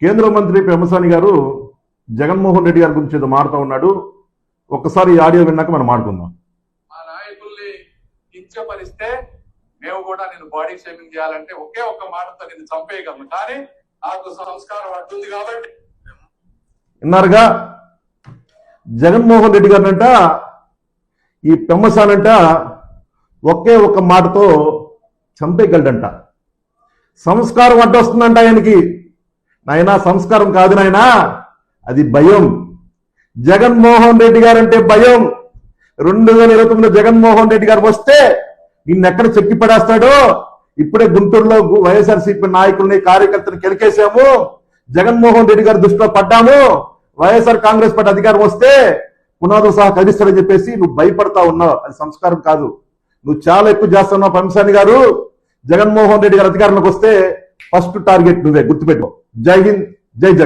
కేంద్ర మంత్రి పెమ్మసాని గారు జగన్మోహన్ రెడ్డి గారి గురించి ఏదో మాడుతూ ఉన్నాడు. ఒక్కసారి ఈ ఆడియో విన్నాక మనం మాట్లాడుకుందాం. మా నాయకుల్ని కించపరిస్తే మేము కూడా నేను బాడీ షేమింగ్ చేయాలంటే ఒకే ఒక్క మాటతో నేను చంపేయగలను, కానీ నాకు సంస్కారం అడ్డుంది కాబట్టి. విన్నారుగా, జగన్మోహన్ రెడ్డి గారినంట ఈ పెమ్మసానంట ఒకే ఒక్క మాటతో చంపేయగలడంట. సంస్కారం అడ్డొస్తుందంట ఆయనకి. నాయనా సంస్కారం కాదు నాయనా, అది భయం. జగన్మోహన్ రెడ్డి గారు అంటే భయం. 2029 జగన్మోహన్ రెడ్డి గారు వస్తే నిన్నెక్కడ చెక్కి పడేస్తాడో. ఇప్పుడే గుంటూరులో వైఎస్ఆర్సీపీ నాయకుల్ని కార్యకర్తలు కెలికేశాము. జగన్మోహన్ రెడ్డి గారి దృష్టిలో పడ్డాము. వైఎస్ఆర్ కాంగ్రెస్ పార్టీ అధికారం వస్తే పునాదులు సహా కదిస్తారని చెప్పేసి నువ్వు భయపడతా ఉన్నావు. అది సంస్కారం కాదు. నువ్వు చాలా ఎక్కువ చేస్తున్నావు పెమ్మసాని గారు. జగన్మోహన్ రెడ్డి గారు అధికారంలోకి వస్తే ఫస్ట్ టార్గెట్ నువ్వే, గుర్తుపెట్టుకో. జై హింద్, జై జగన్.